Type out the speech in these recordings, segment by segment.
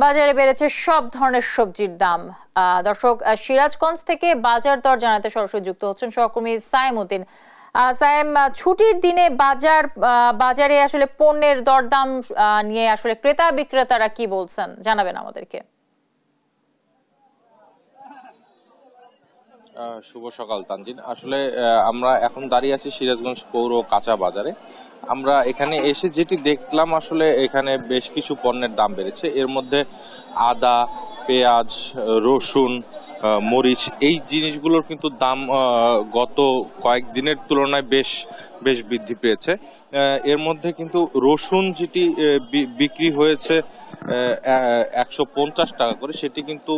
বাজারে বেড়েছে সব ধরনের সবজির দাম। দর্শক, সিরাজগঞ্জ থেকে বাজার দর জানাতে সরাসরি যুক্ত হচ্ছেন সহকর্মী সাইম উদ্দিন। সাইম, ছুটির দিনে বাজারে আসলে পণ্যের দরদাম নিয়ে আসলে ক্রেতা বিক্রেতারা কি বলছেন জানাবেন আমাদেরকে। শুভ সকাল তানজিন। আসলে আমরা এখন দাঁড়িয়ে আছি সিরাজগঞ্জ পৌর কাঁচা বাজারে। আমরা এখানে এসে যেটি দেখলাম, আসলে এখানে বেশ কিছু পণ্যের দাম বেড়েছে। এর মধ্যে আদা, পেঁয়াজ, রসুন, মরিচ, এই জিনিসগুলোর কিন্তু দাম গত কয়েকদিনের তুলনায় বেশ বৃদ্ধি পেয়েছে। এর মধ্যে কিন্তু রসুন যেটি বিক্রি হয়েছে 150 টাকা করে, সেটি কিন্তু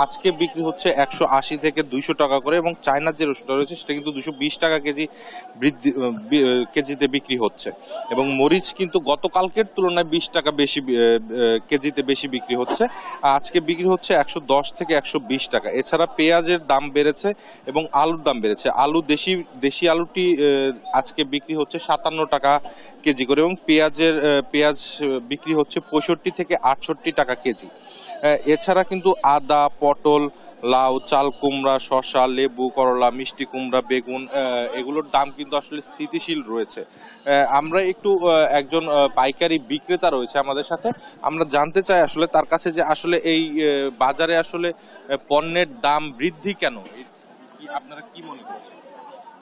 আজকে বিক্রি হচ্ছে 180 থেকে 200 টাকা করে, এবং চায়নার যে রসুনটা রয়েছে সেটা কিন্তু 220 টাকা কেজিতে বিক্রি হচ্ছে। এবং মরিচ কিন্তু গতকালকের তুলনায় 20 টাকা বেশি কেজিতে বেশি বিক্রি হচ্ছে। আজকে বিক্রি হচ্ছে 110 থেকে 120 টাকা। এছাড়া পেঁয়াজের দাম বেড়েছে এবং আলুর দাম বেড়েছে। দেশি আলুটি আজকে বিক্রি হচ্ছে 57 টাকা কেজি করে, এবং পেঁয়াজ বিক্রি হচ্ছে 65 থেকে 68 টাকা কেজি। এছাড়া কিন্তু আদা, পটল, লাউ, চাল কুমড়া, শসা, লেবু, করলা, মিষ্টি কুমড়া, বেগুন, এগুলোর দাম কিন্তু আসলে স্থিতিশীল রয়েছে। আমরা একটু একজন পাইকারি বিক্রেতা রয়েছে আমাদের সাথে, আমরা জানতে চাই আসলে তার কাছে যে আসলে এই বাজারে আসলে পণ্যের দাম বৃদ্ধি কেন, আপনারা কি মনে করছেন?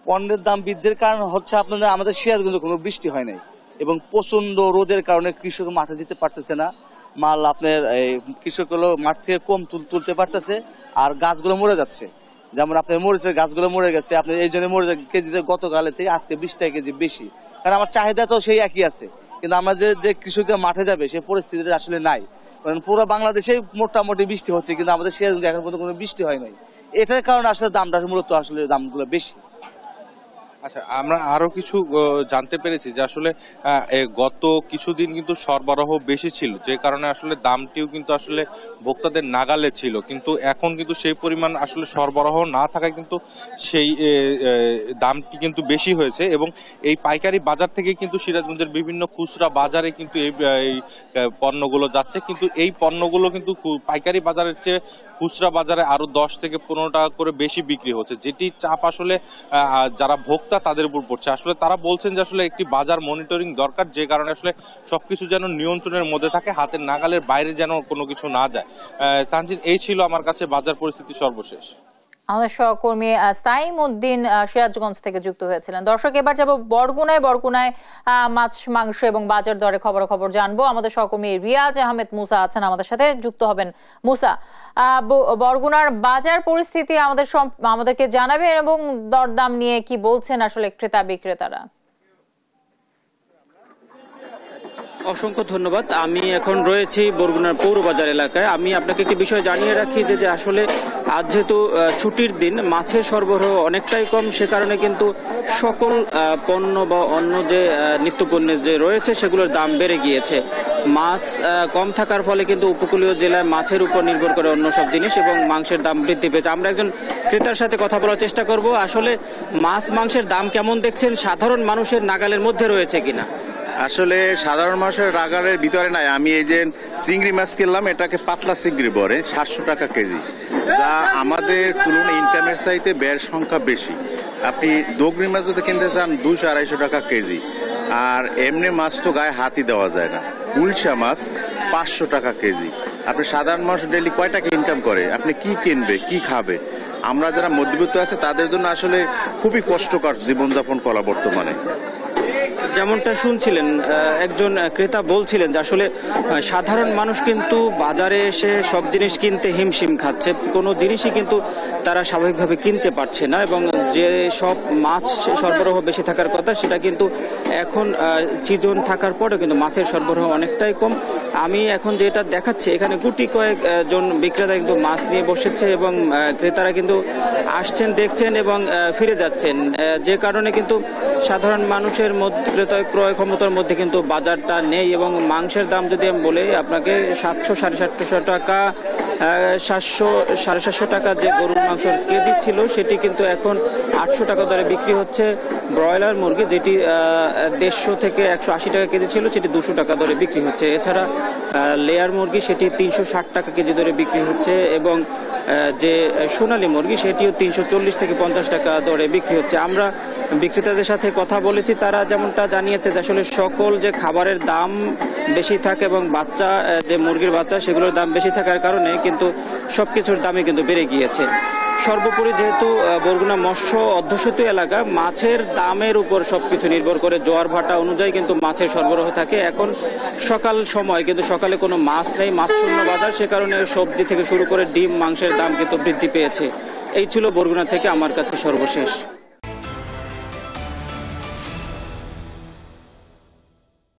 পণ্যের দাম বৃদ্ধির কারণ হচ্ছে আমাদের সিরাজগঞ্জে কোনো বৃষ্টি হয় নাই, এবং প্রচন্ড রোদের কারণে কৃষক মাঠে যেতে পারতেছে না। মাল কৃষকগুলো মাঠ থেকে কম তুলতে পারতেছে, আর গাছগুলো মরে যাচ্ছে। যেমন আপনার মরিচের গাছগুলো মরে গেছে, আপনার এই জন্য মরিচের কেজিতে গতকালে থেকে আজকে 20 টাকা কেজি বেশি। কারণ আমার চাহিদা তো সেই একই আছে, কিন্তু আমরা যে কৃষকদের মাঠে যাবে সেই পরিস্থিতিটা আসলে নাই। কারণ পুরো বাংলাদেশে মোটামুটি বৃষ্টি হচ্ছে, কিন্তু আমাদের সিরাজগঞ্জে এখন পর্যন্ত কোনো বৃষ্টি হয় নাই। এটার কারণে আসলে দামটা মূলত আসলে দামগুলো বেশি। আচ্ছা, আমরা আরো কিছু জানতে পেরেছি যে আসলে গত কিছুদিন কিন্তু সরবরাহ বেশি ছিল, যে কারণে আসলে দামটিও কিন্তু আসলে ভোক্তাদের নাগালে ছিল, কিন্তু এখন কিন্তু সেই পরিমাণ আসলে সরবরাহ না থাকায় কিন্তু সেই দামটি কিন্তু বেশি হয়েছে। এবং এই পাইকারি বাজার থেকে কিন্তু সিরাজগঞ্জের বিভিন্ন খুচরা বাজারে কিন্তু এই পণ্যগুলো যাচ্ছে, কিন্তু এই পণ্যগুলো কিন্তু পাইকারি বাজারের চেয়ে খুচরা বাজারে আরো 10 থেকে 15 টাকা করে বেশি বিক্রি হচ্ছে, যেটি চাপ আসলে যারা ভোক্তা তাদের উপর পড়ছে। আসলে তারা বলছেন যে আসলে একটি বাজার মনিটরিং দরকার, যে কারণে আসলে সবকিছু যেন নিয়ন্ত্রণের মধ্যে থাকে, হাতের নাগালের বাইরে যেন কোনো কিছু না যায়। তানজিন, এই ছিল আমার কাছে বাজার পরিস্থিতি সর্বশেষ। আমাদের সহকর্মী সাইম উদ্দিন সিরাজগঞ্জ থেকে যুক্ত হয়েছিলেন। দর্শক, এবার যাব বরগুনায় মাছ, মাংস এবং বাজার দরে খবর জানবো। আমাদের সহকর্মী রিয়াজ আহমেদ মুসা আছেন আমাদের সাথে, যুক্ত হবেন। মুসা, বরগুনার বাজার পরিস্থিতি আমাদেরকে জানাবেন, এবং দরদাম নিয়ে কি বলছেন আসলে ক্রেতা বিক্রেতারা? অসংখ্য ধন্যবাদ। আমি এখন রয়েছি বরগুনার পৌরবাজার এলাকায়। আমি আপনাকে একটি বিষয় জানিয়ে রাখি যে আসলে আজ যেহেতু ছুটির দিন, মাছের সরবরাহ অনেকটাই কম, সে কারণে কিন্তু সকল পণ্য বা অন্য যে নিত্যপণ্যের যে রয়েছে সেগুলোর দাম বেড়ে গিয়েছে। মাছ কম থাকার ফলে কিন্তু উপকূলীয় জেলায় মাছের উপর নির্ভর করে অন্য সব জিনিস, এবং মাংসের দাম বৃদ্ধি পেয়েছে। আমরা একজন ক্রেতার সাথে কথা বলার চেষ্টা করব, আসলে মাছ মাংসের দাম কেমন দেখছেন, সাধারণ মানুষের নাগালের মধ্যে রয়েছে কিনা। আসলে সাধারণ মানুষের রাগারের ভিতরে নাই। আমি এই যে চিংড়ি মাছ কিনলাম, এটাকে পাতলা চিংড়ি বলে, 700 টাকা কেজি, যা আমাদের তুলনায় ইনকামের চাইতে ব্যয়ের সংখ্যা বেশি। আপনি দোগরি মাছ যদি কিনতে চান 200-250 টাকা কেজি, আর এমনি মাছ তো গায়ে হাতই দেওয়া যায় না। গুলশা মাছ 500 টাকা কেজি। আপনি সাধারণ মানুষ ডেইলি কয় টাকা ইনকাম করে, আপনি কি কিনবে, কি খাবে? আমরা যারা মধ্যবিত্ত আছে তাদের জন্য আসলে খুবই কষ্টকর জীবনযাপন করা বর্তমানে। যেমনটা শুনছিলেন, একজন ক্রেতা বলছিলেন যে আসলে সাধারণ মানুষ কিন্তু বাজারে এসে সব জিনিস কিনতে হিমশিম খাচ্ছে, কোনো জিনিসই কিন্তু তারা স্বাভাবিকভাবে কিনতে পারছে না, এবং যে সব মাছ সরবরাহ বেশি থাকার কথা সেটা কিন্তু এখন সিজন থাকার পরেও কিন্তু মাছের সরবরাহ অনেকটাই কম। আমি এখন যেটা দেখাচ্ছি, এখানে গুটি কয়েকজন বিক্রেতা কিন্তু মাছ নিয়ে বসেছে, এবং ক্রেতারা কিন্তু আসছেন, দেখছেন এবং ফিরে যাচ্ছেন, যে কারণে কিন্তু সাধারণ মানুষের মধ্যে ক্রয় ক্ষমতার মধ্যে কিন্তু বাজারটা নেই। এবং মাংসের দাম যদি আমি বলি আপনাকে, 700-750 টাকা, 700-750 টাকা যে গরুর মাংসের কেজি ছিল সেটি কিন্তু এখন 800 টাকা দরে বিক্রি হচ্ছে। ব্রয়লার মুরগি যেটি 150 থেকে 180 টাকা কেজি ছিল সেটি 200 টাকা দরে বিক্রি হচ্ছে। এছাড়া লেয়ার মুরগি সেটি 360 টাকা কেজি দরে বিক্রি হচ্ছে এবং যে সোনালী মুরগি সেটিও 340 থেকে 50 টাকা দরে বিক্রি হচ্ছে। আমরা বিক্রেতাদের সাথে কথা বলেছি, তারা যেমনটা জানিয়েছে যে আসলে সকল যে খাবারের দাম বেশি থাকে এবং বাচ্চা যে মুরগির বাচ্চা সেগুলোর দাম বেশি থাকার কারণে কিন্তু সবকিছুর দামই কিন্তু বেড়ে গিয়েছে। সর্বোপরি যেহেতু বরগুনা মৎস্য অধ্যুষিত এলাকা, মাছের দামের উপর সবকিছু নির্ভর করে, জোয়ার ভাটা অনুযায়ী কিন্তু মাছের সরবরাহ থাকে। এখন সকাল সময় কিন্তু সকালে কোনো মাছ নেই, মাছ শূন্য বাজার, সে কারণে সবজি থেকে শুরু করে ডিম মাংসের দাম কিন্তু বৃদ্ধি পেয়েছে। এই ছিল বরগুনা থেকে আমার কাছে সর্বশেষ।